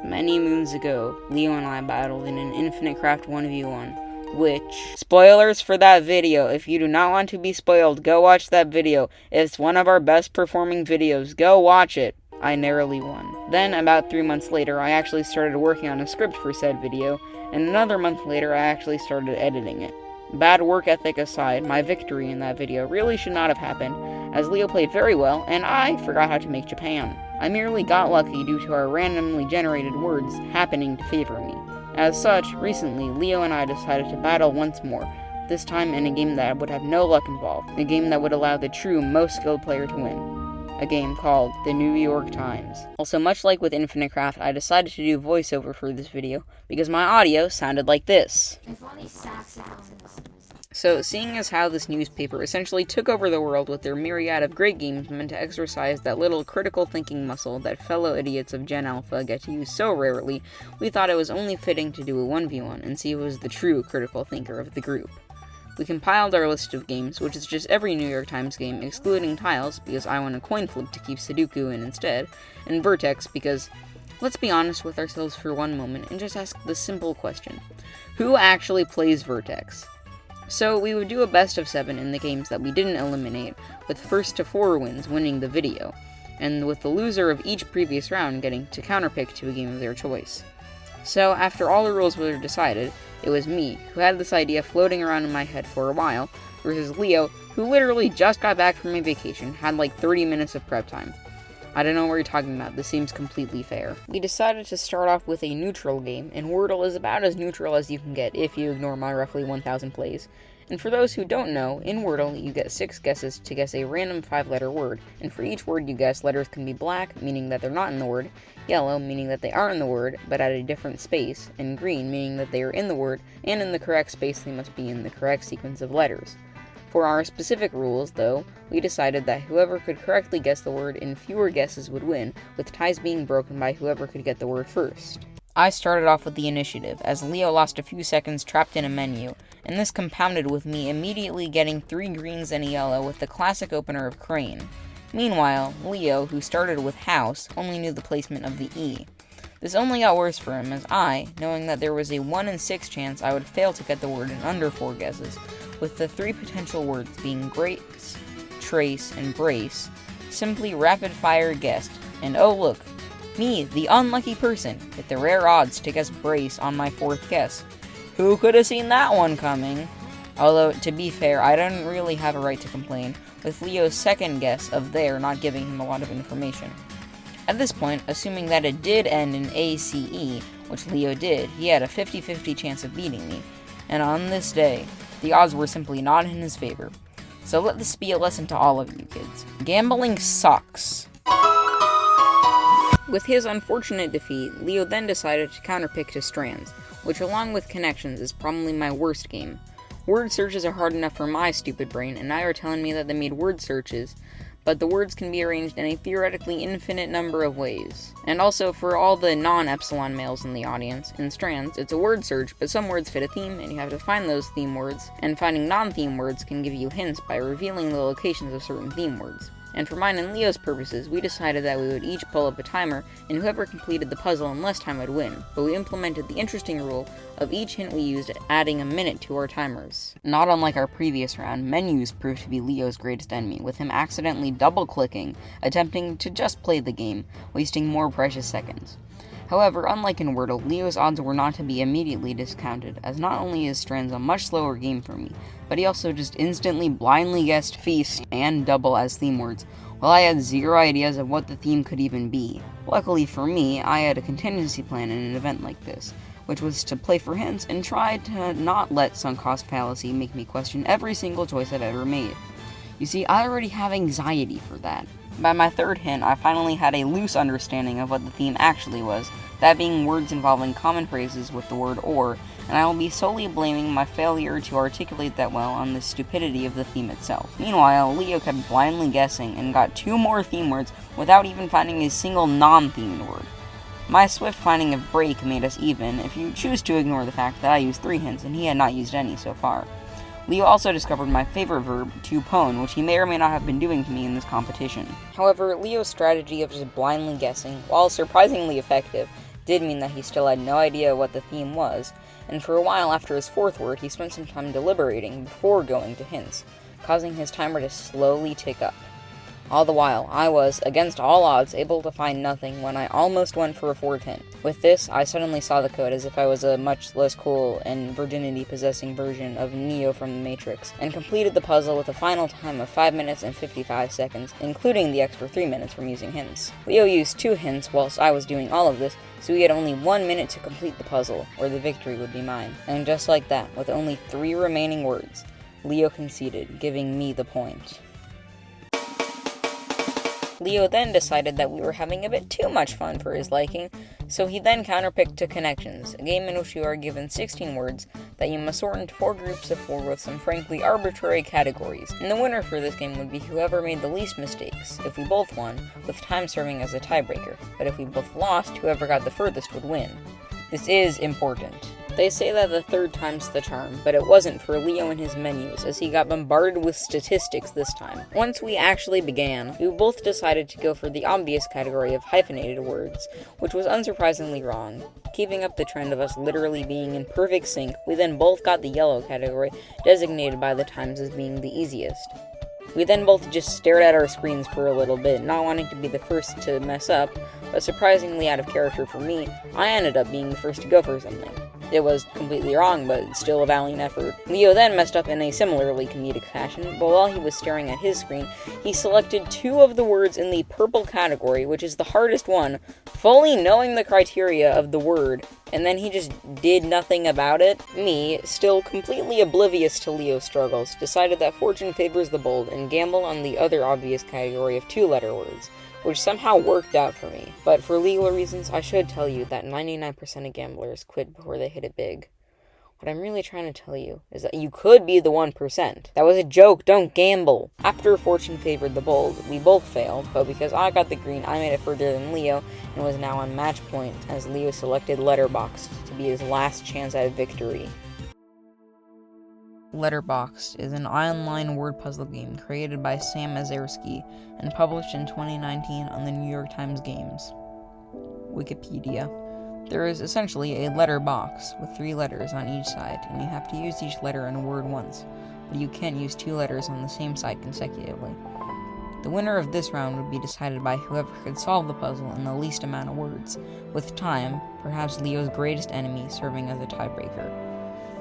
Many moons ago, Leo and I battled in an Infinite Craft 1v1, which... Spoilers for that video. If you do not want to be spoiled, go watch that video. It's one of our best performing videos. Go watch it. I narrowly won. Then, about 3 months later, I actually started working on a script for said video, and another month later, I actually started editing it. Bad work ethic aside, my victory in that video really should not have happened, as Leo played very well, and I forgot how to make Japan. I merely got lucky due to our randomly generated words happening to favor me. As such, recently, Leo and I decided to battle once more, this time in a game that would have no luck involved, a game that would allow the true most skilled player to win. A game called The New York Times. Also, much like with Infinite Craft, I decided to do voiceover for this video, because my audio sounded like this. So, seeing as how this newspaper essentially took over the world with their myriad of great games meant to exercise that little critical thinking muscle that fellow idiots of Gen Alpha get to use so rarely, we thought it was only fitting to do a 1v1 and see who was the true critical thinker of the group. We compiled our list of games, which is just every New York Times game, excluding Tiles, because I want a coin flip to keep Sudoku in instead, and Vertex, because, let's be honest with ourselves for one moment and just ask the simple question. Who actually plays Vertex? So we would do a best of 7 in the games that we didn't eliminate, with first to 4 wins winning the video, and with the loser of each previous round getting to counterpick to a game of their choice. So after all the rules were decided, it was me, who had this idea floating around in my head for a while, versus Leo, who literally just got back from a vacation, had like 30 minutes of prep time. I don't know what you're talking about, this seems completely fair. We decided to start off with a neutral game, and Wordle is about as neutral as you can get if you ignore my roughly 1,000 plays. And for those who don't know, in Wordle you get 6 guesses to guess a random 5-letter word, and for each word you guess, letters can be black, meaning that they're not in the word, yellow, meaning that they are in the word, but at a different space, and green, meaning that they are in the word, and in the correct space they must be in the correct sequence of letters. For our specific rules, though, we decided that whoever could correctly guess the word in fewer guesses would win, with ties being broken by whoever could get the word first. I started off with the initiative, as Leo lost a few seconds trapped in a menu, and this compounded with me immediately getting 3 greens and a yellow with the classic opener of Crane. Meanwhile, Leo, who started with House, only knew the placement of the E. This only got worse for him, as I, knowing that there was a 1 in 6 chance I would fail to get the word in under 4 guesses, with the 3 potential words being grace, trace, and brace, simply rapid-fire guessed, and oh look, me, the unlucky person, with the rare odds to guess brace on my 4th guess. Who could have seen that one coming? Although, to be fair, I didn't really have a right to complain, with Leo's 2nd guess of there not giving him a lot of information. At this point, assuming that it did end in ACE, which Leo did, he had a 50-50 chance of beating me, and on this day, the odds were simply not in his favor. So let this be a lesson to all of you kids. Gambling sucks. With his unfortunate defeat, Leo then decided to counterpick to Strands, which along with Connections is probably my worst game. Word searches are hard enough for my stupid brain, and now you're telling me that they made word searches, but the words can be arranged in a theoretically infinite number of ways. And also, for all the non-Epsilon males in the audience, in Strands, it's a word search, but some words fit a theme, and you have to find those theme words, and finding non-theme words can give you hints by revealing the locations of certain theme words. And for mine and Leo's purposes, we decided that we would each pull up a timer, and whoever completed the puzzle in less time would win, but we implemented the interesting rule of each hint we used adding a minute to our timers. Not unlike our previous round, menus proved to be Leo's greatest enemy, with him accidentally double-clicking, attempting to just play the game, wasting more precious seconds. However, unlike in Wordle, Leo's odds were not to be immediately discounted, as not only is Strands a much slower game for me, but he also just instantly blindly guessed feast and double as theme words, while I had zero ideas of what the theme could even be. Luckily for me, I had a contingency plan in an event like this, which was to play for hints and try to not let sunk cost fallacy make me question every single choice I've ever made. You see, I already have anxiety for that. By my 3rd hint, I finally had a loose understanding of what the theme actually was, that being words involving common phrases with the word or, and I will be solely blaming my failure to articulate that well on the stupidity of the theme itself. Meanwhile, Leo kept blindly guessing and got 2 more theme words without even finding a single non-themed word. My swift finding of break made us even, if you choose to ignore the fact that I used 3 hints and he had not used any so far. Leo also discovered my favorite verb, to pwn, which he may or may not have been doing to me in this competition. However, Leo's strategy of just blindly guessing, while surprisingly effective, did mean that he still had no idea what the theme was, and for a while after his fourth word, he spent some time deliberating before going to hints, causing his timer to slowly tick up. All the while, I was, against all odds, able to find nothing when I almost went for a fourth hint. With this, I suddenly saw the code as if I was a much less cool and virginity-possessing version of Neo from The Matrix, and completed the puzzle with a final time of 5 minutes and 55 seconds, including the extra 3 minutes from using hints. Leo used 2 hints whilst I was doing all of this, so he had only 1 minute to complete the puzzle, or the victory would be mine. And just like that, with only 3 remaining words, Leo conceded, giving me the point. Leo then decided that we were having a bit too much fun for his liking, so he then counterpicked to Connections, a game in which you are given 16 words that you must sort into 4 groups of 4 with some frankly arbitrary categories, and the winner for this game would be whoever made the least mistakes, if we both won, with time serving as a tiebreaker, but if we both lost, whoever got the furthest would win. This is important. They say that the third time's the charm, but it wasn't for Leo and his menus, as he got bombarded with statistics this time. Once we actually began, we both decided to go for the obvious category of hyphenated words, which was unsurprisingly wrong. Keeping up the trend of us literally being in perfect sync, we then both got the yellow category, designated by the times as being the easiest. We then both just stared at our screens for a little bit, not wanting to be the first to mess up, but surprisingly out of character for me, I ended up being the first to go for something. It was completely wrong, but still a valiant effort. Leo then messed up in a similarly comedic fashion, but while he was staring at his screen, he selected 2 of the words in the purple category, which is the hardest one, fully knowing the criteria of the word, and then he just did nothing about it. Me, still completely oblivious to Leo's struggles, decided that fortune favors the bold and gambled on the other obvious category of 2-letter words, which somehow worked out for me. But for legal reasons, I should tell you that 99% of gamblers quit before they hit it big. What I'm really trying to tell you is that you could be the 1%. That was a joke, don't gamble! After fortune favored the bold, we both failed, but because I got the green, I made it further than Leo, and was now on match point, as Leo selected Letterboxd to be his last chance at victory. Letterboxd is an online word puzzle game created by Sam Mazersky and published in 2019 on the New York Times Games. Wikipedia. There is essentially a letter box with 3 letters on each side, and you have to use each letter in a word once, but you can't use 2 letters on the same side consecutively. The winner of this round would be decided by whoever could solve the puzzle in the least amount of words, with time, perhaps Leo's greatest enemy, serving as a tiebreaker.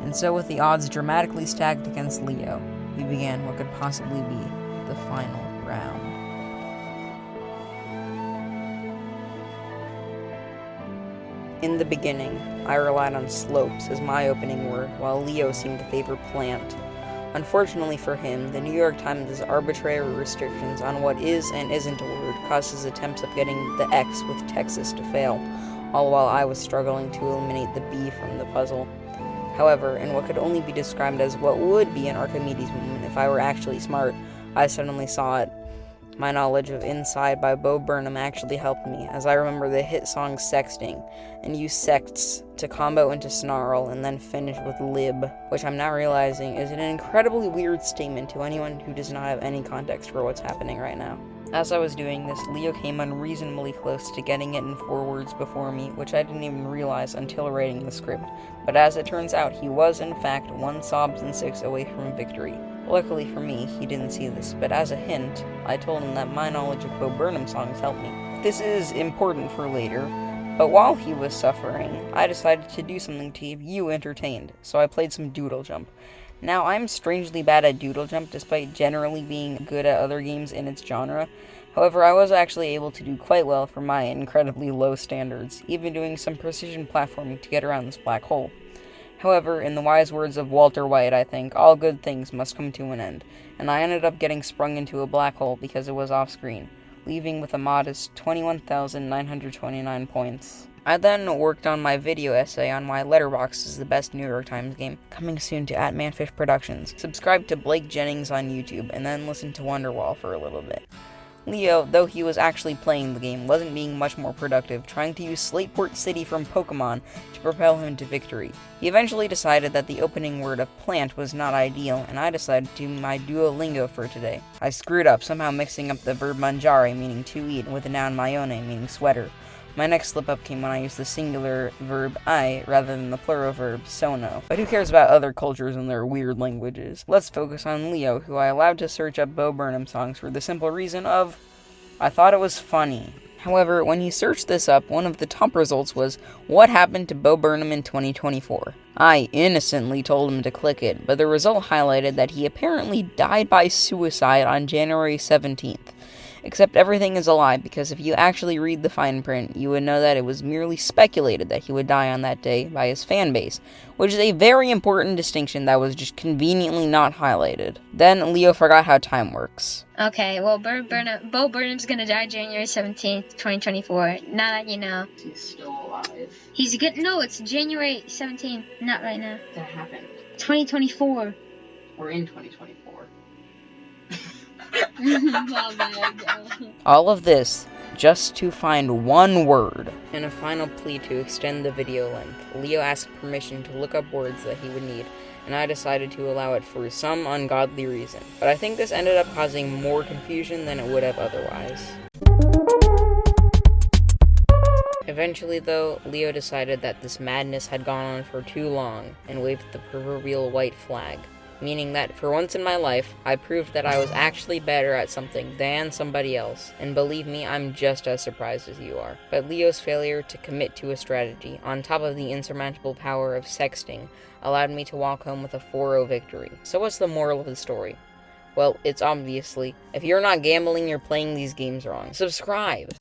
And so, with the odds dramatically stacked against Leo, we began what could possibly be the final round. In the beginning, I relied on slopes as my opening word, while Leo seemed to favor plant. Unfortunately for him, the New York Times' arbitrary restrictions on what is and isn't a word caused his attempts of getting the X with Texas to fail, all while I was struggling to eliminate the B from the puzzle. However, in what could only be described as what would be an Archimedes moment if I were actually smart, I suddenly saw it. My knowledge of Inside by Bo Burnham actually helped me, as I remember the hit song Sexting, and used sects to combo into snarl and then finish with lib, which I'm now realizing is an incredibly weird statement to anyone who does not have any context for what's happening right now. As I was doing this, Leo came unreasonably close to getting it in 4 words before me, which I didn't even realize until writing the script, but as it turns out, he was in fact 1 sobs and 6 away from victory. Luckily for me, he didn't see this, but as a hint, I told him that my knowledge of Bo Burnham songs helped me. This is important for later, but while he was suffering, I decided to do something to keep you entertained, so I played some Doodle Jump. Now, I'm strangely bad at Doodle Jump, despite generally being good at other games in its genre. However, I was actually able to do quite well for my incredibly low standards, even doing some precision platforming to get around this black hole. However, in the wise words of Walter White, I think, all good things must come to an end, and I ended up getting sprung into a black hole because it was off-screen, leaving with a modest 21,929 points. I then worked on my video essay on why Letterboxd is the best New York Times game, coming soon to @Manfish Productions. Subscribe to Blake Jennings on YouTube, and then listen to Wonderwall for a little bit. Leo, though he was actually playing the game, wasn't being much more productive, trying to use Slateport City from Pokemon to propel him to victory. He eventually decided that the opening word of plant was not ideal, and I decided to do my Duolingo for today. I screwed up, somehow mixing up the verb mangiare, meaning to eat, with the noun maione, meaning sweater. My next slip-up came when I used the singular verb I rather than the plural verb sono. But who cares about other cultures and their weird languages? Let's focus on Leo, who I allowed to search up Bo Burnham songs for the simple reason of I thought it was funny. However, when he searched this up, one of the top results was, what happened to Bo Burnham in 2024? I innocently told him to click it, but the result highlighted that he apparently died by suicide on January 17th. Except everything is a lie, because if you actually read the fine print, you would know that it was merely speculated that he would die on that day by his fan base, which is a very important distinction that was just conveniently not highlighted. Then Leo forgot how time works. Okay, well, Bo Burnham's gonna die January 17th, 2024. Now that you know. He's still alive. He's good. No, it's January 17th. Not right now. That happened. 2024. We're in 2024. All of this just to find one word. In a final plea to extend the video length, Leo asked permission to look up words that he would need, and I decided to allow it for some ungodly reason. But I think this ended up causing more confusion than it would have otherwise. Eventually, though, Leo decided that this madness had gone on for too long and waved the proverbial white flag. Meaning that, for once in my life, I proved that I was actually better at something than somebody else, and believe me, I'm just as surprised as you are. But Leo's failure to commit to a strategy, on top of the insurmountable power of sexting, allowed me to walk home with a 4-0 victory. So what's the moral of the story? Well, it's obviously, if you're not gambling, you're playing these games wrong. Subscribe!